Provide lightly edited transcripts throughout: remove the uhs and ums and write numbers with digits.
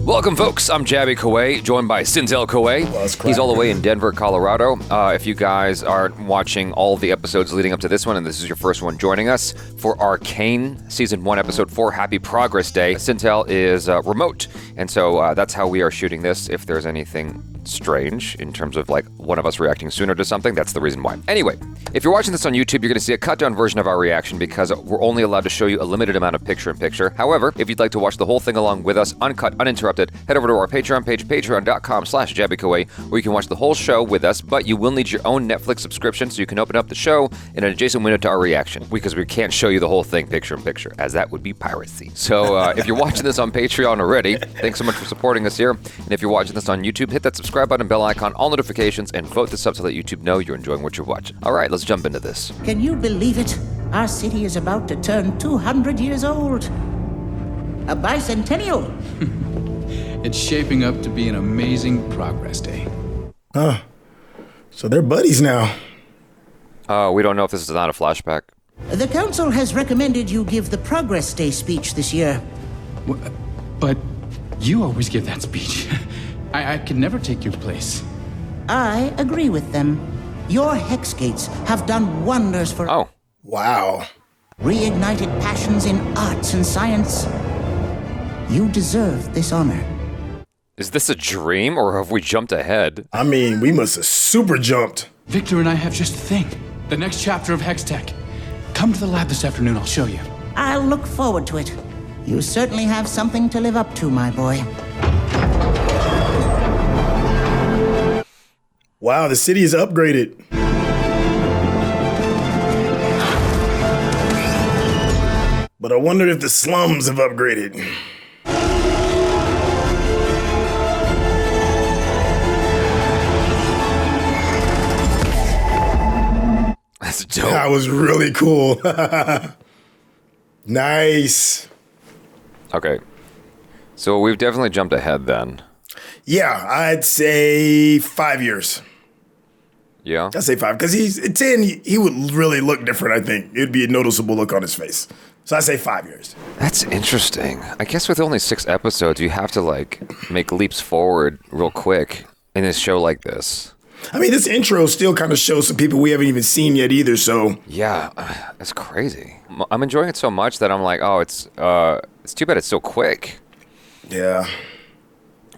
Welcome, folks. I'm Jaby Koay, joined by SYNTELL Koay. He's all the way in Denver, Colorado. If you guys aren't watching all the episodes leading up to this one, and this is your first one joining us for ARCANE Season 1, Episode 4, Happy Progress Day, SYNTELL is remote, and so that's how we are shooting this. If there's anything strange in terms of like one of us reacting sooner to something, that's the reason why. Anyway, if you're watching this on YouTube, you're going to see a cut down version of our reaction because we're only allowed to show you a limited amount of picture-in-picture. However, if you'd like to watch the whole thing along with us, uncut, uninterrupted, head over to our Patreon page, patreon.com/JabyKoay, where you can watch the whole show with us, but you will need your own Netflix subscription so you can open up the show in an adjacent window to our reaction, because we can't show you the whole thing picture-in-picture, as that would be piracy. So if you're watching this on Patreon already, thanks so much for supporting us here. And if you're watching this on YouTube, hit that subscribe button, bell icon, all notifications, and vote this up to let YouTube know you're enjoying what you're watching. All right, let's jump into this. Can you believe it? Our city is about to turn 200 years old. A bicentennial. It's shaping up to be an amazing progress day. Huh. So they're buddies now. We don't know if this is not a flashback. The council has recommended you give the Progress Day speech this year. But you always give that speech. I could never take your place. I agree with them. Your hex gates have done wonders for Wow. reignited passions in arts and science. You deserve this honor. Is this a dream, or have we jumped ahead? I mean, we must have super jumped. Victor and I have just the thing. The next chapter of Hex Tech. Come to the lab this afternoon, I'll show you. I'll look forward to it. You certainly have something to live up to, my boy. Wow, the city is upgraded. But I wonder if the slums have upgraded. That's dope. That was really cool. Nice. Okay. So we've definitely jumped ahead then. Yeah, I'd say 5 years. Yeah? I'd say 5, because he's 10, he would really look different, I think. It'd be a noticeable look on his face. So I say 5 years. That's interesting. I guess with only 6 episodes, you have to like make leaps forward real quick in a show like this. I mean, this intro still kind of shows some people we haven't even seen yet either, so. Yeah, it's crazy. I'm enjoying it so much that I'm like, oh, it's too bad it's so quick. Yeah.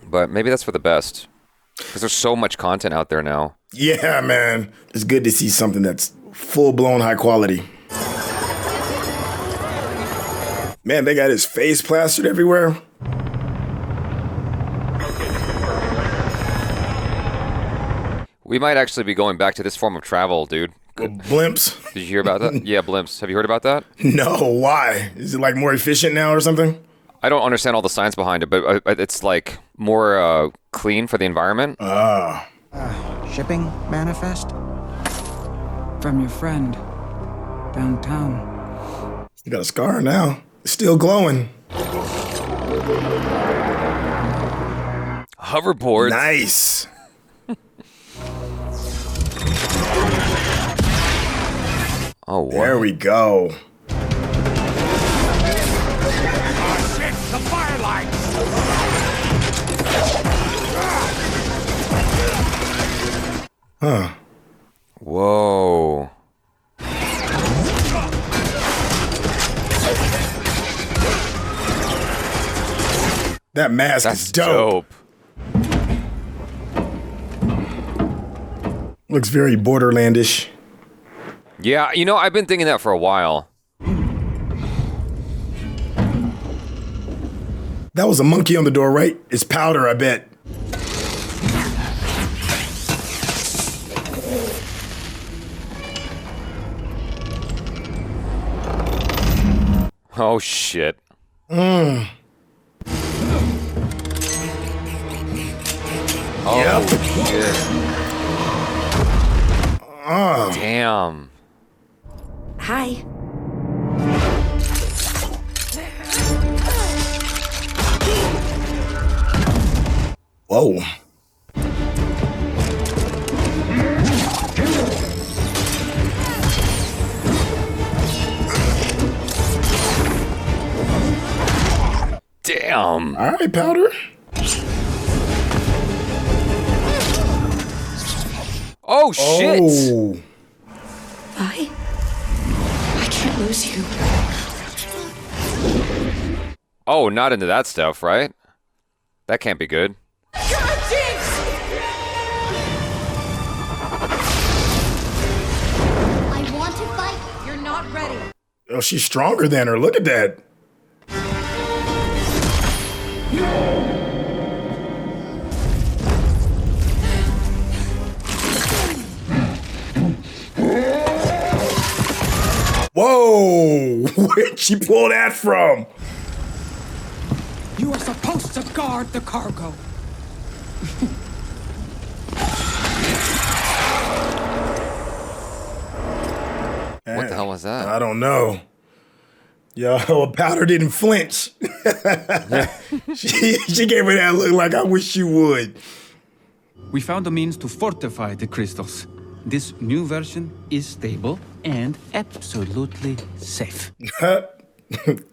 But maybe that's for the best. Because there's so much content out there now. Yeah, man. It's good to see something that's full-blown high quality. Man, they got his face plastered everywhere. We might actually be going back to this form of travel, dude. Blimps? Did you hear about that? Yeah, blimps. Have you heard about that? No, why? Is it like more efficient now or something? I don't understand all the science behind it, but it's like more clean for the environment. Shipping manifest? From your friend downtown. You got a scar now. It's still glowing. Hoverboards. Nice. Oh, wow. There we go. The firelight! Huh. Whoa. That mask That's is dope. Looks very Borderlandish. Yeah, you know, I've been thinking that for a while. That was a monkey on the door, right? It's powder, I bet. Oh, shit. Mm. Oh, Yep. shit. Damn. Hi. Whoa. Damn. All right, powder. Oh, shit! Oh. I can't lose you. Oh, not into that stuff, right? That can't be good. You're a jinx! I want to fight. You're not ready. Oh, she's stronger than her. Look at that. Whoa! Where'd she pull that from? You are supposed to guard the cargo. What the hell was that? I don't know. Yo, Powder didn't flinch. she gave her that look like, I wish you would. We found a means to fortify the crystals. This new version is stable and absolutely safe.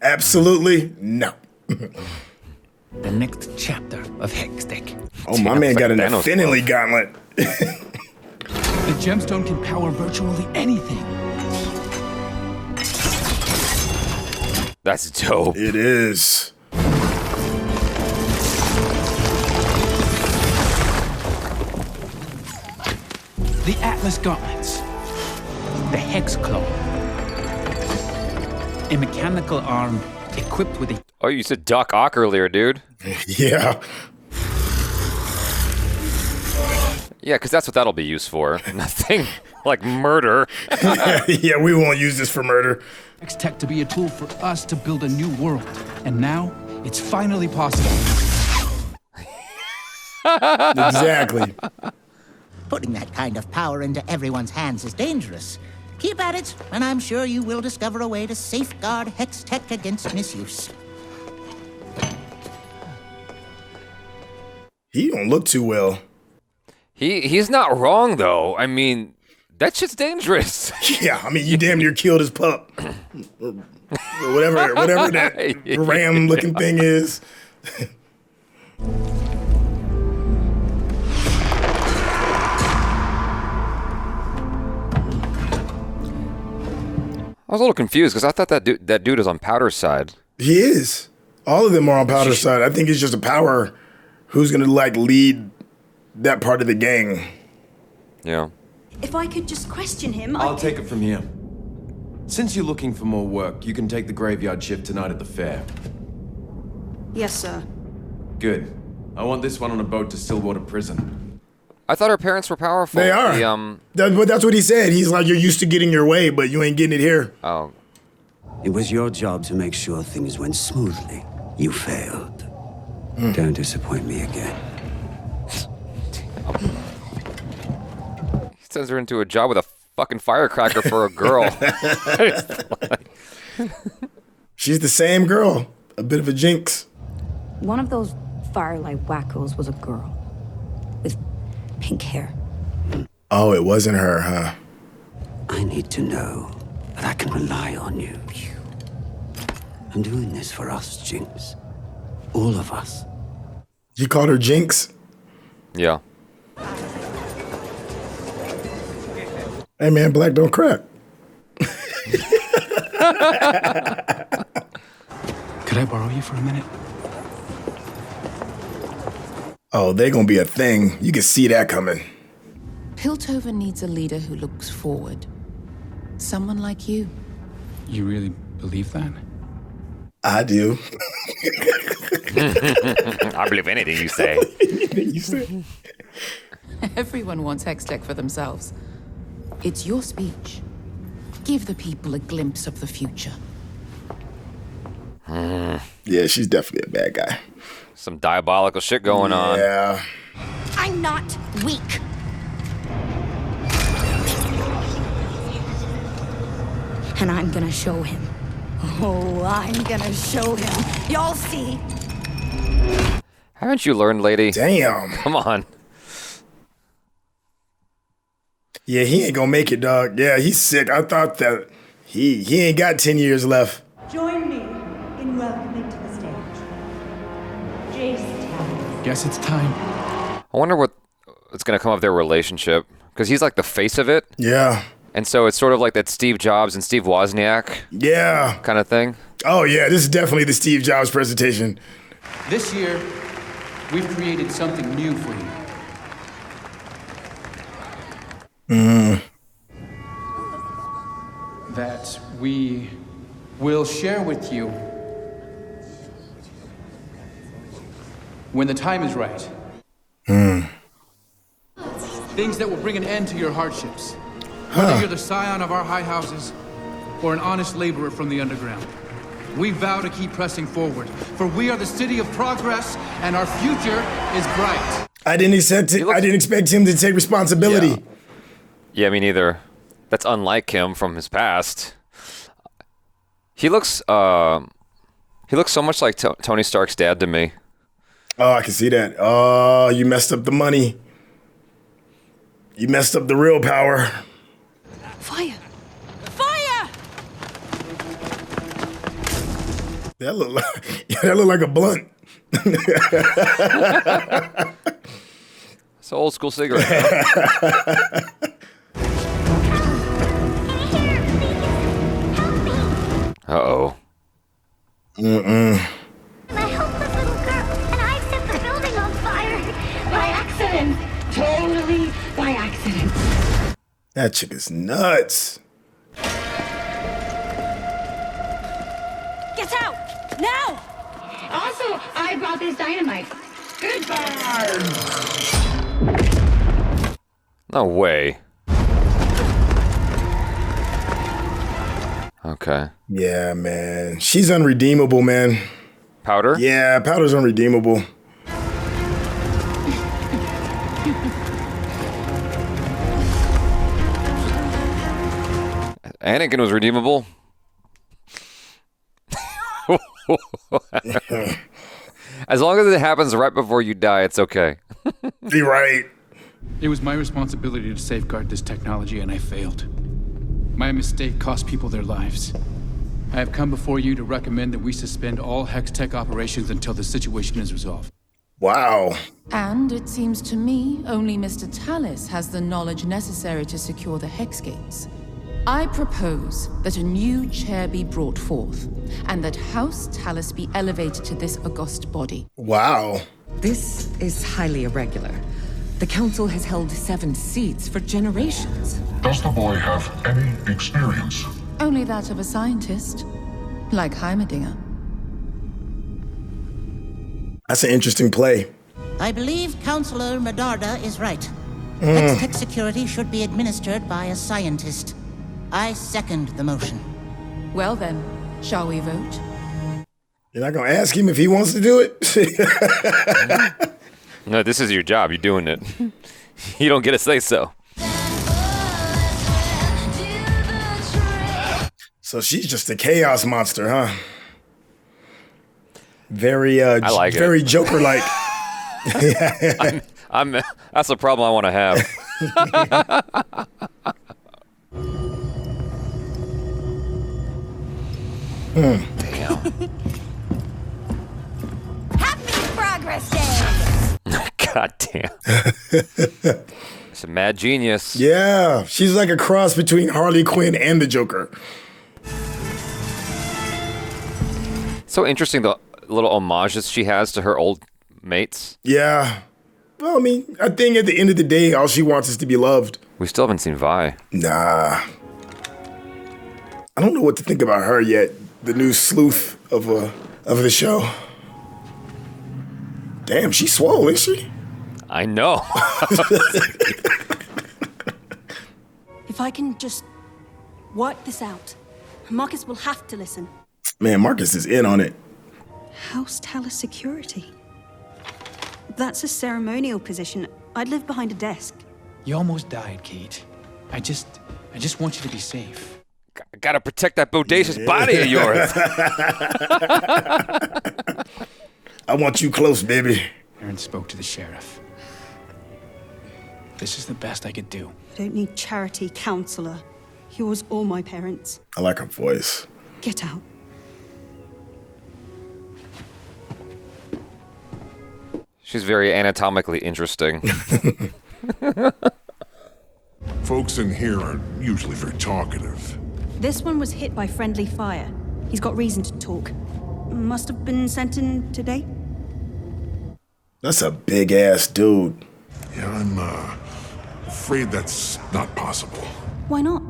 Absolutely no. The next chapter of Hextech. Oh, my man got an Thanos affinity gauntlet. The gemstone can power virtually anything. That's dope. It is. The Atlas gauntlets. The Hex Claw. A mechanical arm equipped with a... Oh, you said Doc Ock earlier, dude. Yeah. Yeah, because that's what that'll be used for. Nothing like murder. Yeah, we won't use this for murder. Hextech to be a tool for us to build a new world. And now, it's finally possible. Exactly. Putting that kind of power into everyone's hands is dangerous. Keep at it, and I'm sure you will discover a way to safeguard Hextech against misuse. He don't look too well. He's not wrong though. I mean, that shit's dangerous. Yeah, I mean, you damn near killed his pup. whatever that ram-looking thing is. I was a little confused because I thought that dude is on Powder's side. He is. All of them are on Powder's side. I think it's just a power who's gonna like lead that part of the gang. Yeah. If I could just question him, I'll take it from here. Since you're looking for more work, you can take the graveyard shift tonight at the fair. Yes, sir. Good. I want this one on a boat to Stillwater Prison. I thought her parents were powerful. They are. But that's what he said. He's like, you're used to getting your way, but you ain't getting it here. Oh. It was your job to make sure things went smoothly. You failed. Don't disappoint me again. He sends her into a job with a fucking firecracker for a girl. She's the same girl. A bit of a jinx. One of those firelight wackos was a girl with pink hair. Oh, it wasn't her, huh? I need to know that I can rely on you. I'm doing this for us, Jinx. All of us. You called her Jinx? Yeah. Hey man, black don't crack. Could I borrow you for a minute? Oh, they gonna be a thing. You can see that coming. Piltover needs a leader who looks forward. Someone like you. You really believe that? I do. I believe anything you say. You say. Everyone wants Hextech for themselves. It's your speech. Give the people a glimpse of the future. Yeah, she's definitely a bad guy. Some diabolical shit going on. Yeah. I'm not weak. And I'm gonna show him. Oh, I'm gonna show him. Y'all see. Haven't you learned, lady? Damn. Come on. Yeah, he ain't gonna make it, dog. Yeah, he's sick. I thought that he ain't got 10 years left. Join me in welcoming to the stage Jace. Guess it's time. I wonder what's going to come of their relationship. because he's like the face of it. Yeah. And so it's sort of like that Steve Jobs and Steve Wozniak. Yeah. Kind of thing. Oh yeah, this is definitely the Steve Jobs presentation. This year, we've created something new for you. That we will share with you when the time is right. Things that will bring an end to your hardships. Whether you're the scion of our high houses or an honest laborer from the underground. We vow to keep pressing forward, for we are the city of progress and our future is bright. I didn't expect him to take responsibility. Yeah, me neither. That's unlike him from his past. He looks so much like Tony Stark's dad to me. Oh, I can see that. Oh, you messed up the money. You messed up the real power. Fire! Fire! That look like a blunt. It's an old school cigarette. Uh-oh. I'm a helpless little girl, and I set the building on fire. By accident. Totally by accident. That chick is nuts. Get out! Now! Also, I brought this dynamite. Goodbye. No way. Okay. Yeah, man. She's unredeemable, man. Powder? Yeah, Powder's unredeemable. Anakin was redeemable. As long as it happens right before you die, it's okay. You're right. It was my responsibility to safeguard this technology, and I failed. My mistake cost people their lives. I have come before you to recommend that we suspend all Hex Tech operations until the situation is resolved. Wow. And it seems to me only Mr. Tallis has the knowledge necessary to secure the Hex Gates. I propose that a new chair be brought forth, and that House Tallis be elevated to this august body. Wow. This is highly irregular. The council has held 7 seats for generations. Does the boy have any experience? Only that of a scientist, like Heimerdinger. That's an interesting play. I believe Councillor Medarda is right. Hex-Tech security should be administered by a scientist. I second the motion. Well then, shall we vote? You're not going to ask him if he wants to do it? No, this is your job. You're doing it. You don't get to say so. So she's just a chaos monster, huh? Very, I like very it. Joker-like. That's a problem I want to have. Damn. Happy Progress Day! God damn. It's a mad genius. Yeah, she's like a cross between Harley Quinn and the Joker. So interesting, the little homages she has to her old mates. Yeah. Well, I mean, I think at the end of the day, all she wants is to be loved. We still haven't seen Vi. Nah. I don't know what to think about her yet. The new sleuth of the show. Damn, she's swole, isn't she? I know. If I can just work this out, Marcus will have to listen. Man, Marcus is in on it. House Tallis security. That's a ceremonial position. I'd live behind a desk. You almost died, Kate. I just want you to be safe. Gotta protect that bodacious body of yours. I want you close, baby. Aaron spoke to the sheriff. This is the best I could do. I don't need charity, counselor. Yours or my parents. I like her voice. Get out. She's very anatomically interesting. folks in here are usually very talkative. This one was hit by friendly fire. He's got reason to talk. Must have been sent in today. That's a big ass dude. Yeah, I'm afraid that's not possible. Why not?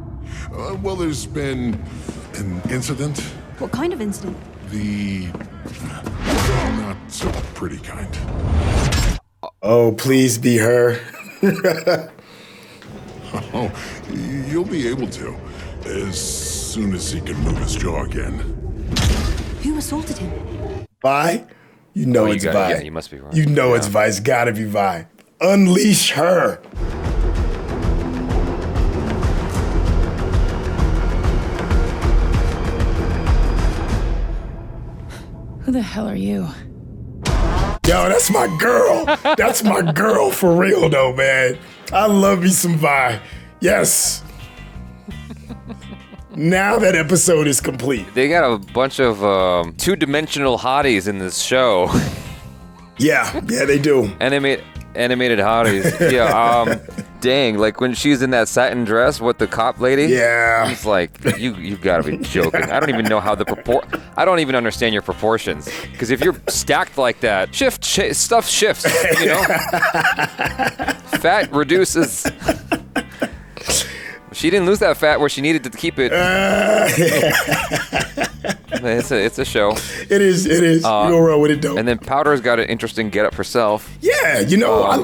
Well, there's been an incident. What kind of incident? The not so pretty kind. Oh, please be her. Oh, you'll be able to as soon as he can move his jaw again. Who assaulted him? Vi? You know it's Vi. Yeah, you must be right. You know it's Vi. It's gotta be Vi. Unleash her. Who the hell are you? Yo, that's my girl. That's my girl for real though, man. I love me some Vi. Yes. Now that episode is complete. They got a bunch of two-dimensional hotties in this show. Yeah, they do. Animated hotties. Yeah, dang, like when she's in that satin dress with the cop lady. Yeah. It's like, you gotta be joking. I don't even know how I don't even understand your proportions. Because if you're stacked like that, stuff shifts, you know? Fat reduces. She didn't lose that fat where she needed to keep it. It's a show. It is. You go roll with it though. And then Powder's got an interesting getup herself. Yeah, you know, I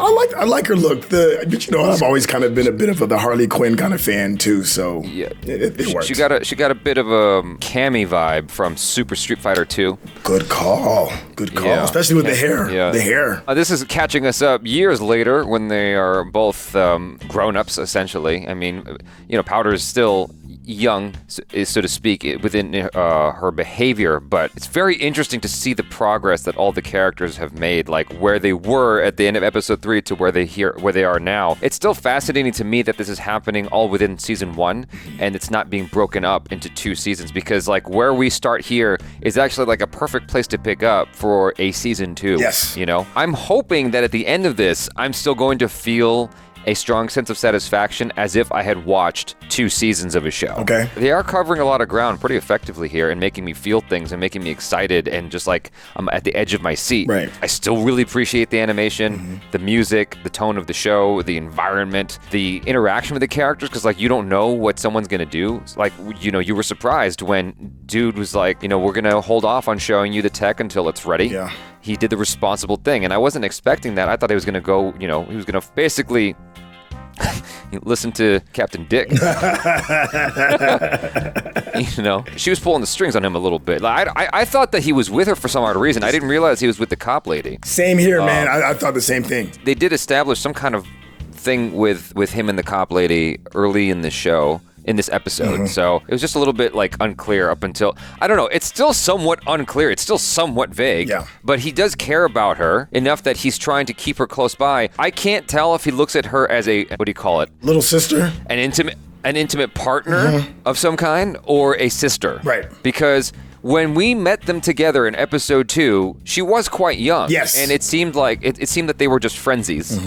like her look. But you know, I've always kind of been a bit of the Harley Quinn kind of fan too. So yeah, it works. She got a bit of a Cammy vibe from Super Street Fighter 2. Good call. Yeah. Especially with the hair. Yeah. The hair. This is catching us up years later when they are both grown-ups essentially. I mean, you know, Powder is still young, so to speak, within her behavior, but it's very interesting to see the progress that all the characters have made, like where they were at the end of episode 3 to where they are now. It's still fascinating to me that this is happening all within season 1, and it's not being broken up into 2 seasons, because like where we start here is actually like a perfect place to pick up for a season 2. Yes. You know, I'm hoping that at the end of this, I'm still going to feel a strong sense of satisfaction as if I had watched 2 seasons of a show. Okay. They are covering a lot of ground pretty effectively here and making me feel things and making me excited and just like I'm at the edge of my seat. Right. I still really appreciate the animation, the music, the tone of the show, the environment, the interaction with the characters, because like you don't know what someone's gonna do. Like, you know, you were surprised when dude was like, you know, we're gonna hold off on showing you the tech until it's ready. Yeah. He did the responsible thing, and I wasn't expecting that. I thought he was gonna go, you know, he was gonna basically listen to Captain Dick. You know, she was pulling the strings on him a little bit. Like, I thought that he was with her for some odd reason. I didn't realize he was with the cop lady. Same here, man. I thought the same thing. They did establish some kind of thing with him and the cop lady early in the show. In this episode. So it was just a little bit like unclear up until, I don't know, it's still somewhat unclear. It's still somewhat vague. Yeah. But he does care about her enough that he's trying to keep her close by. I can't tell if he looks at her as a, what do you call it? Little sister? An intimate partner of some kind, or a sister. Right. Because when we met them together in episode 2, she was quite young. Yes. And it seemed like, it seemed that they were just frenzies.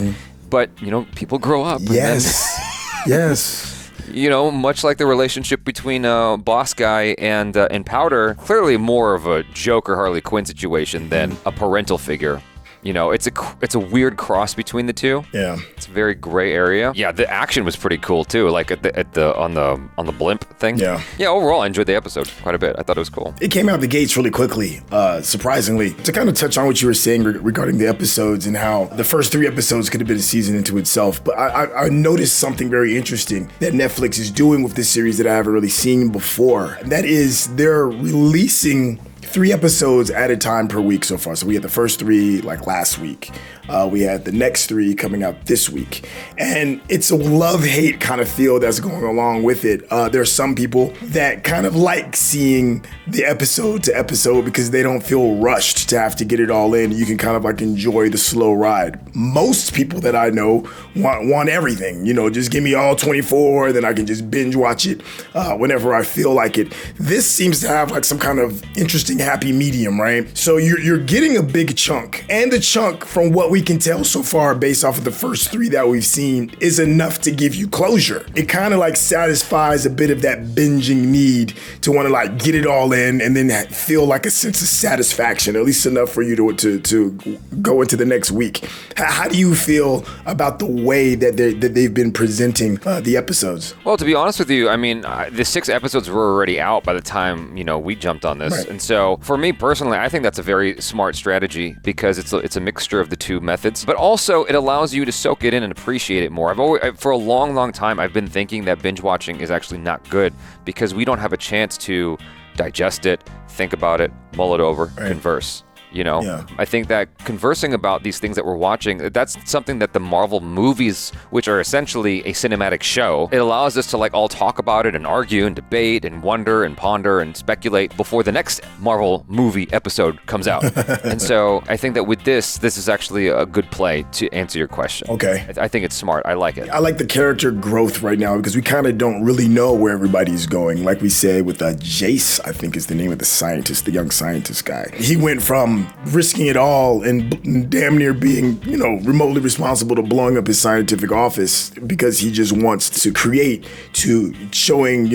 But, you know, people grow up. Yes. Yes. You know, much like the relationship between Boss Guy and Powder, clearly more of a Joker Harley Quinn situation than a parental figure. You know, it's a weird cross between the two. Yeah. It's a very gray area. Yeah, the action was pretty cool too, like on the blimp thing. Yeah. Yeah, overall I enjoyed the episode quite a bit. I thought it was cool. It came out the gates really quickly, surprisingly. To kind of touch on what you were saying regarding the episodes and how the first 3 episodes could have been a season into itself, but I noticed something very interesting that Netflix is doing with this series that I haven't really seen before. And that is they're releasing 3 episodes at a time per week so far. So we had the first 3 like last week. We had the next 3 coming out this week. And it's a love-hate kind of feel that's going along with it. There's some people that kind of like seeing the episode to episode because they don't feel rushed to have to get it all in. You can kind of like enjoy the slow ride. Most people that I know want everything. You know, just give me all 24, then I can just binge watch it whenever I feel like it. This seems to have like some kind of interesting interesting happy medium, right? So you're getting a big chunk, and the chunk, from what we can tell so far based off of the first 3 that we've seen, is enough to give you closure. It kind of like satisfies a bit of that binging need to want to like get it all in and then feel like a sense of satisfaction, at least enough for you to go into the next week. How do you feel about the way that they've been presenting the episodes? Well, to be honest with you, I mean, the 6 episodes were already out by the time, we jumped on this. Right. And so for me personally, I think that's a very smart strategy because it's a mixture of the 2 methods, but also it allows you to soak it in and appreciate it more. For a long time, I've been thinking that binge watching is actually not good because we don't have a chance to digest it, think about it, mull it over, converse. Yeah. I think that conversing about these things that we're watching, that's something that the Marvel movies, which are essentially a cinematic show, it allows us to like all talk about it and argue and debate and wonder and ponder and speculate before the next Marvel movie episode comes out. And so I think that with this is actually a good play to answer your question. Okay. I think it's smart. I like it. I like the character growth right now because we kind of don't really know where everybody's going. Like we said with Jace, I think is the name of the scientist, the young scientist guy. He went from risking it all and damn near being, remotely responsible to blowing up his scientific office because he just wants to create, to showing,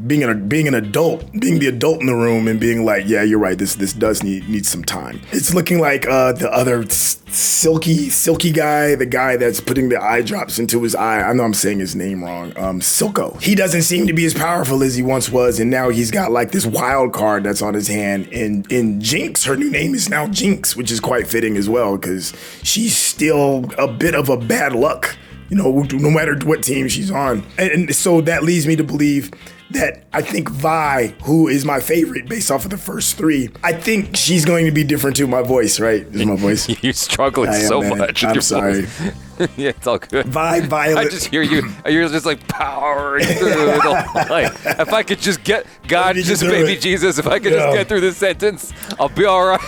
being an adult, being the adult in the room and being like, yeah, you're right, this does need some time. It's looking like the other silky guy, the guy that's putting the eye drops into his eye. I know I'm saying his name wrong. Silco. He doesn't seem to be as powerful as he once was, and now he's got like this wild card that's on his hand. And Jinx, her new name is now Jinx, which is quite fitting as well because she's still a bit of a bad luck, no matter what team she's on. And so that leads me to believe that I think Vi, who is my favorite based off of the first 3, I think she's going to be different too. My voice, right? Is my voice. You're struggling so much. I'm sorry. Yeah, it's all good. Violet. I just hear you. You're just like powering through. Like, if I could just get God, just baby it. Jesus, if I could just get through this sentence, I'll be all right.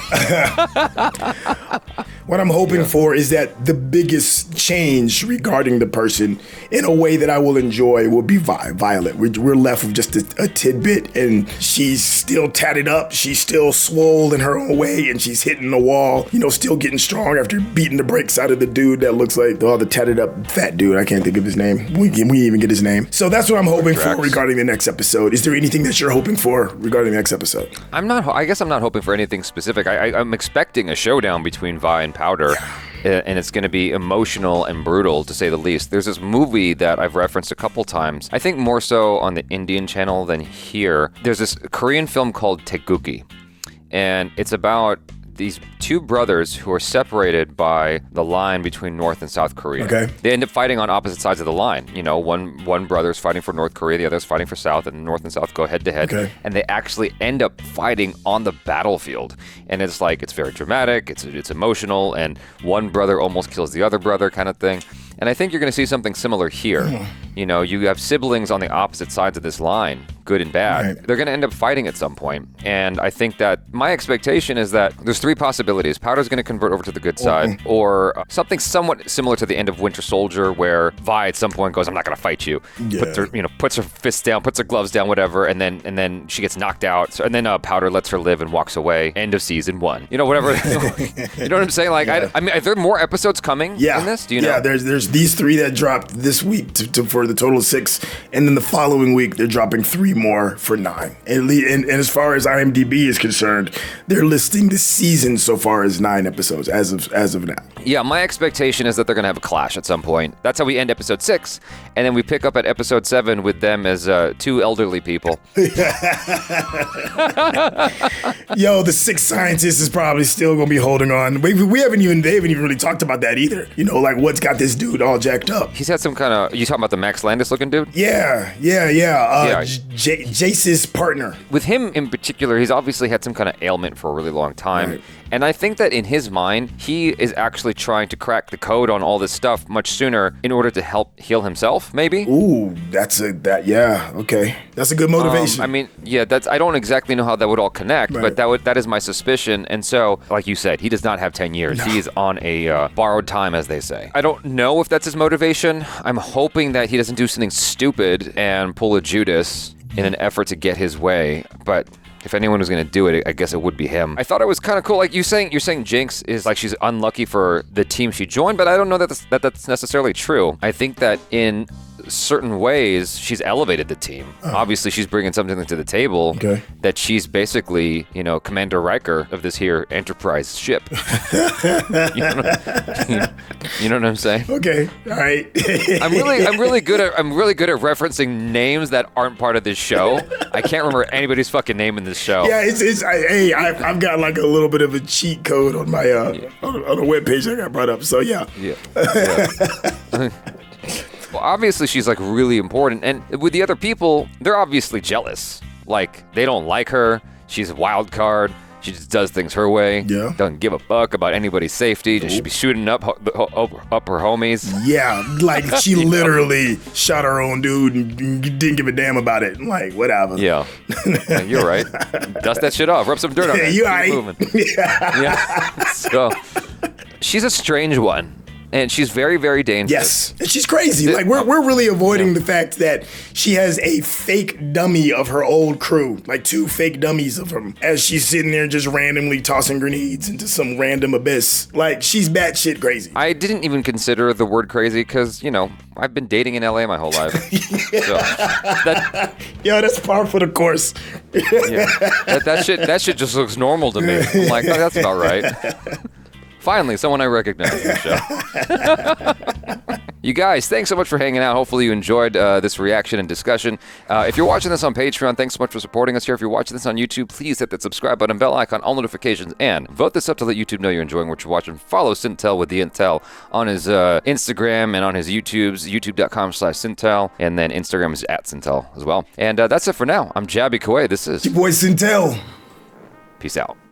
What I'm hoping for is that the biggest change regarding the person in a way that I will enjoy will be Violet. We're left with just a tidbit, and she's still tatted up. She's still swole in her own way, and she's hitting the wall, still getting strong after beating the brakes out of the dude that looks like the tatted up fat dude. I can't think of his name. We even get his name. So that's what I'm hoping for regarding the next episode. Is there anything that you're hoping for regarding the next episode? I guess I'm not hoping for anything specific. I'm expecting a showdown between Vi and Powder. And it's going to be emotional and brutal, to say the least. There's this movie that I've referenced a couple times, I think more so on the Indian channel than here. There's this Korean film called Taegukgi, and it's about these 2 brothers who are separated by the line between North and South Korea. Okay. They end up fighting on opposite sides of the line. One brother's fighting for North Korea, the other's fighting for South, and North and South go head to head. Okay. And they actually end up fighting on the battlefield. And it's very dramatic, it's emotional, and one brother almost kills the other brother kind of thing. And I think you're going to see something similar here. You have siblings on the opposite sides of this line, good and bad. Right. They're going to end up fighting at some point. And I think that my expectation is that there's 3 possibilities. Powder's going to convert over to the good side, or something somewhat similar to the end of Winter Soldier, where Vi at some point goes, I'm not going to fight you. Yeah. Puts her fists down, puts her gloves down, whatever, and then she gets knocked out. So, and then Powder lets her live and walks away. End of season 1. Whatever. You know what I'm saying? Like, yeah. I mean, are there more episodes coming in this? Do you know? Yeah, there's these 3 that dropped this week for the total of 6, and then the following week they're dropping 3 more for 9. And as far as IMDb is concerned, they're listing the season so far as 9 episodes as of now. Yeah, my expectation is that they're gonna have a clash at some point. That's how we end episode 6, and then we pick up at episode 7 with them as 2 elderly people. Yo, the 6th scientist is probably still gonna be holding on. They haven't even really talked about that either. Like what's got this dude all jacked up. He's had some kind of, you talking about the Max Landis looking dude? Yeah. Jace's partner. With him in particular, he's obviously had some kind of ailment for a really long time. Right. And I think that in his mind, he is actually trying to crack the code on all this stuff much sooner in order to help heal himself, maybe? Ooh, okay. That's a good motivation. I don't exactly know how that would all connect, right. But that is my suspicion. And so, like you said, he does not have 10 years. No. He is on a borrowed time, as they say. I don't know if that's his motivation. I'm hoping that he doesn't do something stupid and pull a Judas in an effort to get his way, but If anyone was going to do it, I guess it would be him. I thought it was kind of cool. Like you're saying Jinx is like she's unlucky for the team she joined, but I don't know that that's necessarily true. I think that in certain ways she's elevated the team. Obviously, she's bringing something to the table that she's basically, Commander Riker of this here Enterprise ship. you know what I'm saying? Okay, all right. I'm really good at referencing names that aren't part of this show. I can't remember anybody's fucking name in this show. Yeah, I've got like a little bit of a cheat code on my on a webpage I got brought up. So yeah. Well, obviously she's like really important, and with the other people, they're obviously jealous. Like they don't like her. She's a wild card. She just does things her way. Yeah. Doesn't give a fuck about anybody's safety. Just should be shooting up her homies. Yeah, like she literally shot her own dude and didn't give a damn about it. Like whatever. Yeah. You're right. Dust that shit off. Rub some dirt on it. You all right? Moving. Yeah. So she's a strange one. And she's very, very dangerous. Yes, and she's crazy. Like we're really avoiding the fact that she has a fake dummy of her old crew, like 2 fake dummies of them, as she's sitting there just randomly tossing grenades into some random abyss. Like she's batshit crazy. I didn't even consider the word crazy because I've been dating in LA my whole life. That's par for the course. That shit just looks normal to me. I'm like, oh, that's about right. Finally, someone I recognize in the show. You guys, thanks so much for hanging out. Hopefully you enjoyed this reaction and discussion. If you're watching this on Patreon, thanks so much for supporting us here. If you're watching this on YouTube, please hit that subscribe button, bell icon, all notifications, and vote this up to let YouTube know you're enjoying what you're watching. Follow SYNTELL with the Intel on his Instagram and on his YouTube's, youtube.com/SYNTELL, and then Instagram is @SYNTELL as well. And that's it for now. I'm Jaby Koay. This is your boy SYNTELL. Peace out.